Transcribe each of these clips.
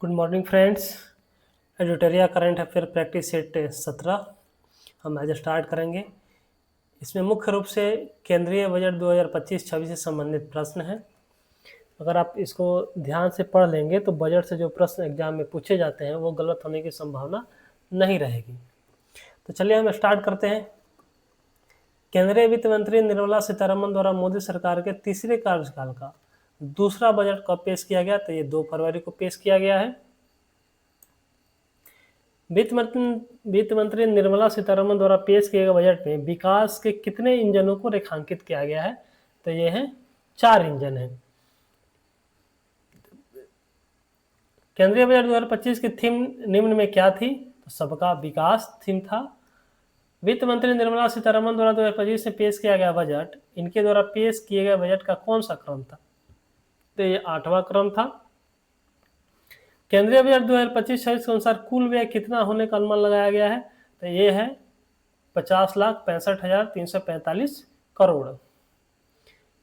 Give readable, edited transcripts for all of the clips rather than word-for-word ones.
Good morning friends. Editorial current affair practice set 17 हम आज start करेंगे। इसमें मुख्य रूप से केंद्रीय बजट 2025-26 से संबंधित प्रश्न हैं। अगर आप इसको ध्यान से पढ़ लेंगे तो बजट से जो प्रश्न एग्जाम में पूछे जाते हैं वो गलत होने की संभावना नहीं रहेगी। तो चलिए हम स्टार्ट करते हैं। केंद्रीय वित्त मंत्री निर्मला सीतारमण द्वारा मोदी सरकार के तीसरे कार्यकाल का दूसरा बजट कब पेश किया गया? तो ये 2 फरवरी को पेश किया गया है। वित्त मंत्री निर्मला सीतारमण द्वारा पेश किए गए बजट में विकास के कितने इंजनों को रेखांकित किया गया है? तो ये है 4 इंजन है। केंद्रीय बजट 2025 की थीम निम्न में क्या थी? तो सबका विकास थीम था। वित्त मंत्री निर्मला सीतारमण द्वारा 2025 में पेश किया गया बजट, इनके द्वारा पेश किए गए बजट का कौन सा क्रम था? तो ये 8वां क्रम था। केंद्रीय बजट 2025-26 के अनुसार कुल व्यय कितना होने का अनुमान लगाया गया है? तो ये है 50,65,345 करोड़।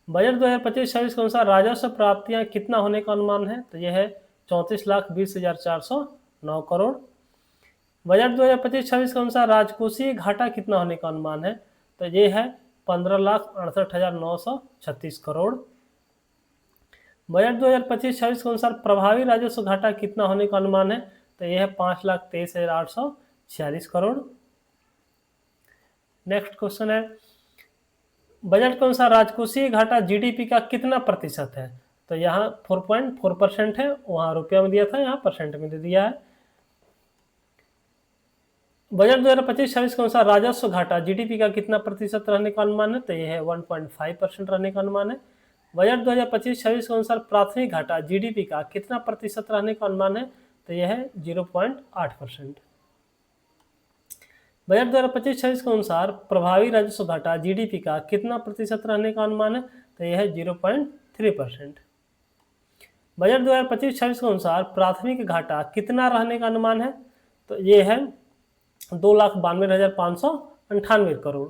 बजट 2025-26 के अनुसार राजस्व प्राप्तियां कितना होने का अनुमान है? तो ये है 34,20,409 करोड़। बजट 2025-26 के अनुसार राजकोषीय घाटा कितना होने का अनुमान है? तो ये है 15,68,936 करोड़। बजट 2025-26 के अनुसार प्रभावी राजस्व घाटा कितना होने का अनुमान है? तो यह है 5,23,846 करोड़। नेक्स्ट क्वेश्चन है, बजट के अनुसार राजकोषीय घाटा जीडीपी का कितना प्रतिशत है? तो यहाँ 4.4% है, वहां रुपया में दिया था, यहाँ परसेंट में दे दिया है। बजट 2025-26 के अनुसार राजस्व घाटा जीडीपी का कितना प्रतिशत रहने का अनुमान है? तो यह है 1.5% रहने का अनुमान है। बजट 2025-26 के अनुसार प्राथमिक घाटा जीडीपी का कितना प्रतिशत रहने का अनुमान है? तो यह है 0.8%। बजट 2025-26 के अनुसार प्रभावी राजस्व घाटा जीडीपी का कितना प्रतिशत रहने का अनुमान है? तो यह है 0.3%। बजट 2025-26 के अनुसार प्राथमिक घाटा कितना रहने का अनुमान है? तो ये है 2,92,598 करोड़।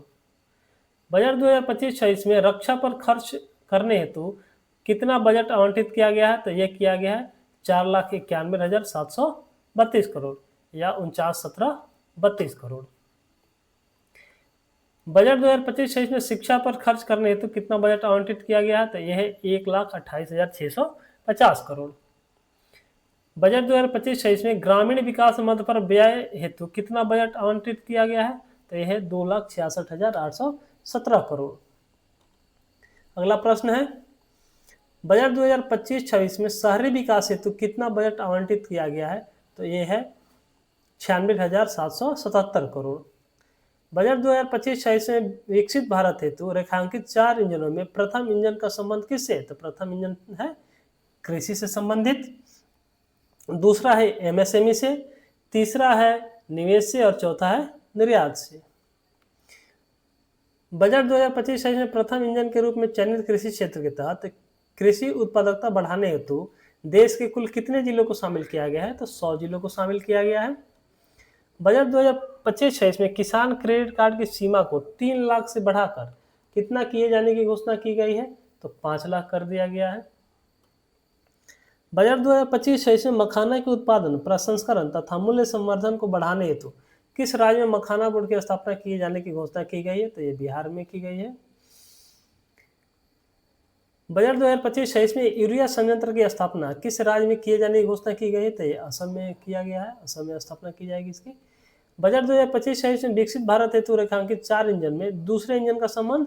बजट 2025-26 में रक्षा पर खर्च करने हेतु कितना बजट आवंटित किया गया है? तो यह किया गया है 4,91,732 करोड़ या 49,1732 करोड़। बजट 2025-26 में शिक्षा पर खर्च करने हेतु कितना बजट आवंटित किया गया है? तो यह है 1,28,650 करोड़। बजट 2025-26 में ग्रामीण विकास मद पर व्यय हेतु कितना बजट आवंटित किया गया है? तो यह है 2,66,817 करोड़। अगला प्रश्न है, बजट 2025-26 में शहरी विकास हेतु कितना बजट आवंटित किया गया है? तो यह है 96,777 करोड़। बजट 2025-26 में विकसित भारत हेतु रेखांकित 4 इंजनों में प्रथम इंजन का संबंध किससे? तो प्रथम इंजन है कृषि से संबंधित, दूसरा है एमएसएमई से, तीसरा है निवेश से और चौथा है निर्यात से। बजट 2025-26 में प्रथम इंजन के रूप में चयनित कृषि क्षेत्र के तहत कृषि उत्पादकता बढ़ाने हेतु देश के कुल कितने जिलों को शामिल किया गया है? तो 100 जिलों को शामिल किया गया है। बजट 2025-26 में किसान क्रेडिट कार्ड की सीमा को 3 लाख से बढ़ाकर कितना किए जाने की घोषणा की गई है? तो 5 लाख कर दिया गया है। बजट 2025-26 में मखाना के उत्पादन, प्रसंस्करण तथा मूल्य संवर्धन को बढ़ाने हेतु किस राज्य में मखाना बोर्ड की स्थापना किए जाने की घोषणा की गई है? तो ये बिहार में की गई है। बजट 2025-26 में यूरिया संयंत्र की स्थापना किस राज्य में किए जाने की घोषणा की गई है? तो ये असम में किया गया है, असम में स्थापना की जाएगी इसकी। बजट 2025-26 में विकसित भारत हेतु रेखांकित 4 इंजन में दूसरे इंजन का संबंध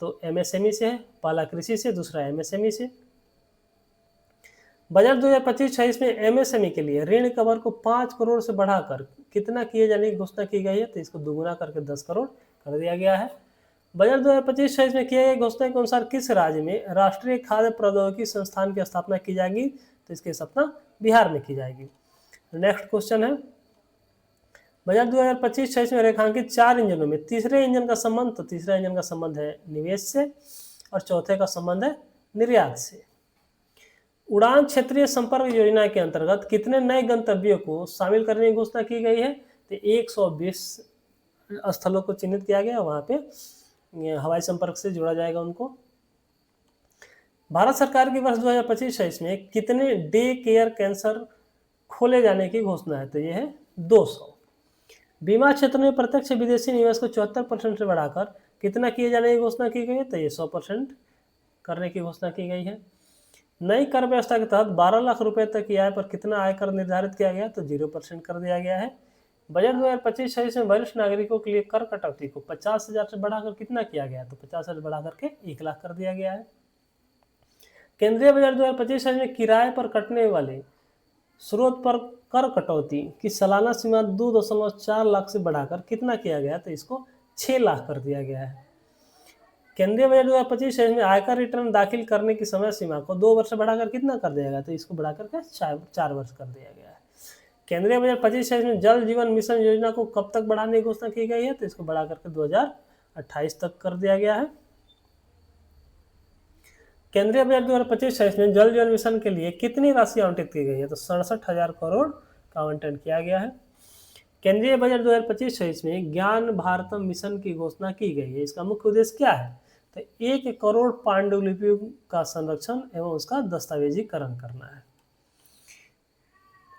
तो एमएसएमई से है, पहला कृषि से, दूसरा एमएसएमई से। बजट 2025-26 में एमएसएमई के लिए ऋण कवर को 5 करोड़ से बढ़ाकर कितना किए जाने की घोषणा की गई है? तो इसको दोगुना करके 10 करोड़ कर दिया गया है। बजट 2025-26 में किए गए घोषणा के अनुसार किस राज्य में राष्ट्रीय खाद्य प्रौद्योगिकी संस्थान की स्थापना की जाएगी? तो इसकी स्थापना बिहार में की जाएगी। नेक्स्ट क्वेश्चन है, बजट 2025-26 में रेखांकित 4 इंजनों में तीसरे इंजन का संबंध, तो तीसरा इंजन का संबंध है निवेश से और चौथे का संबंध है निर्यात से। उड़ान क्षेत्रीय संपर्क योजना के अंतर्गत कितने नए गंतव्यों को शामिल करने की घोषणा की गई है? तो 120 स्थलों को चिन्हित किया गया, वहां पे हवाई संपर्क से जोड़ा जाएगा उनको। भारत सरकार की वर्ष 2025-26 में कितने डे केयर कैंसर खोले जाने की घोषणा है, तो ये है 200। बीमा क्षेत्र में प्रत्यक्ष विदेशी निवेश को 74% से बढ़ाकर कितना किए जाने की घोषणा की गई है, तो ये 100% करने की घोषणा की गई है। नई कर व्यवस्था के तहत 12 लाख रुपए तक की आय पर कितना आयकर निर्धारित किया गया, तो 0% कर दिया गया है। बजट 2025-26 में वरिष्ठ नागरिकों के लिए कर कटौती को 50,000 से बढ़ाकर कितना किया गया, तो 50,000 बढ़ाकर के 1 लाख कर दिया गया है। केंद्रीय बजट 2025-26 में किराए पर कटने वाले स्रोत पर कर कटौती की सालाना सीमा 2.4 लाख से बढ़ाकर कितना किया गया, तो इसको 6 लाख कर दिया गया है। केंद्रीय बजट 2025-26 में आयकर रिटर्न दाखिल करने की समय सीमा को 2 वर्ष बढ़ाकर कितना कर दिया गया, तो इसको बढ़ाकर के 4 वर्ष कर दिया गया है। केंद्रीय बजट 25-26 में जल जीवन मिशन योजना को कब तक बढ़ाने की घोषणा की गई है, तो इसको बढ़ा करके 2028 तक कर दिया गया है। केंद्रीय बजट 2025-26 में जल जीवन मिशन के लिए कितनी राशि आवंटित की गई है, तो 67,000 करोड़ का आवंटन किया गया है। केंद्रीय बजट 2025-26 में ज्ञान भारतम मिशन की घोषणा की गई है। इसका मुख्य उद्देश्य क्या है, तो 1 करोड़ पांडुलिपियों का संरक्षण एवं उसका दस्तावेजीकरण करना है।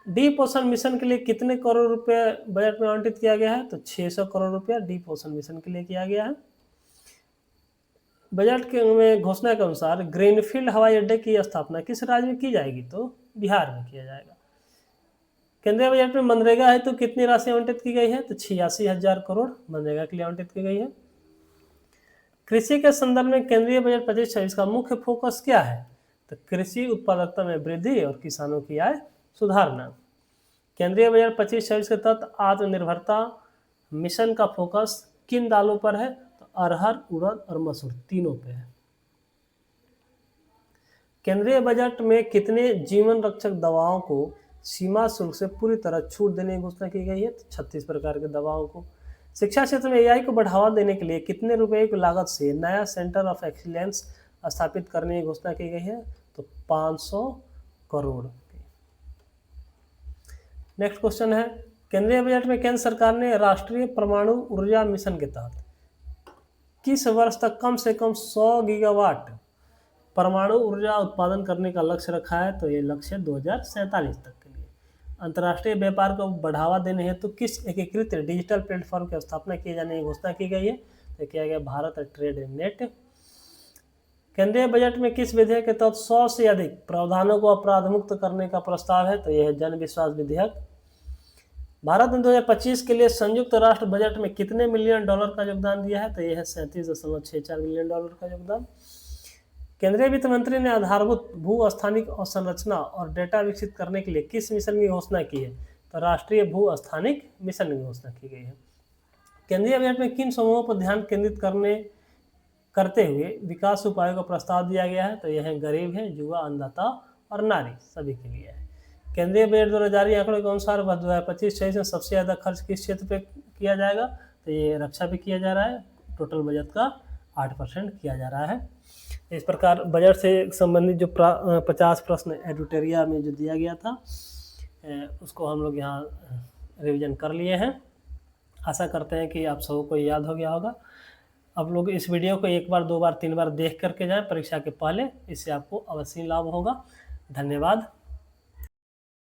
डी पोषण मिशन के लिए कितने करोड़ रुपए बजट में आवंटित किया गया है, तो 600 करोड़ रुपया डी पोषण मिशन के लिए किया गया है। बजट के में घोषणा के अनुसार ग्रीनफील्ड हवाई अड्डे की स्थापना किस राज्य में की जाएगी, तो बिहार में किया जाएगा। केंद्रीय बजट में मनरेगा हेतु तो कितनी राशि आवंटित की गई है, तो 86,000 करोड़ मनरेगा के लिए आवंटित की गई है। कृषि के संदर्भ में केंद्रीय बजट 25-26 का मुख्य फोकस क्या है, तो कृषि उत्पादकता में वृद्धि और किसानों की आय सुधारना। केंद्रीय बजट 25-26 के तहत आत्मनिर्भरता मिशन का फोकस किन दालों पर है, तो अरहर, उड़द और मसूर तीनों पे है। केंद्रीय बजट में कितने जीवन रक्षक दवाओं को सीमा शुल्क से पूरी तरह छूट देने की घोषणा की गई है, तो 36 प्रकार के दवाओं को। शिक्षा क्षेत्र में एआई को बढ़ावा देने के लिए कितने रुपए की लागत से नया सेंटर ऑफ एक्सीलेंस स्थापित करने की घोषणा की गई है, तो 500 करोड़। नेक्स्ट क्वेश्चन है, केंद्रीय बजट में केंद्र सरकार ने राष्ट्रीय परमाणु ऊर्जा मिशन के तहत किस वर्ष तक कम से कम 100 गीगावाट परमाणु ऊर्जा उत्पादन करने का लक्ष्य रखा है, तो ये लक्ष्य 2047 तक के लिए। अंतर्राष्ट्रीय व्यापार को बढ़ावा देने हेतु तो किस एकीकृत डिजिटल प्लेटफॉर्म की स्थापना किए जाने की घोषणा की गई है, तो किया गया भारत ट्रेड नेट। केंद्रीय बजट में किस विधेयक के तहत 100 से अधिक प्रावधानों को अपराध मुक्त करने का प्रस्ताव है, तो यह है जन विश्वास विधेयक। भारत ने 2025 के लिए संयुक्त राष्ट्र बजट में कितने मिलियन डॉलर का योगदान दिया है, तो यह है 37.64 मिलियन डॉलर का योगदान। केंद्रीय वित्त मंत्री ने आधारभूत भू स्थानिक अवसंरचना और डेटा विकसित करने के लिए किस मिशन की घोषणा की है, तो राष्ट्रीय भू स्थानिक मिशन की घोषणा की गई है। केंद्रीय बजट में किन समूहों पर ध्यान केंद्रित करते हुए विकास उपायों का प्रस्ताव दिया गया है, तो यह है गरीब है, युवा, अन्नदाता और नारी, सभी के लिए है। केंद्रीय बजट द्वारा जारी आंकड़ों के अनुसार 2025-26 में सबसे ज़्यादा खर्च किस क्षेत्र पे किया जाएगा, तो ये रक्षा पे किया जा रहा है। टोटल बजट का 8% किया जा रहा है। इस प्रकार बजट से संबंधित जो 50 प्रश्न एडिटोरिया में जो दिया गया था उसको हम लोग यहाँ रिवीजन कर लिए हैं। आशा करते हैं कि आप सबको को याद हो गया होगा। आप लोग इस वीडियो को 1 बार 2 बार 3 बार देख करके जाएं परीक्षा के पहले, इससे आपको अवश्य लाभ होगा। धन्यवाद।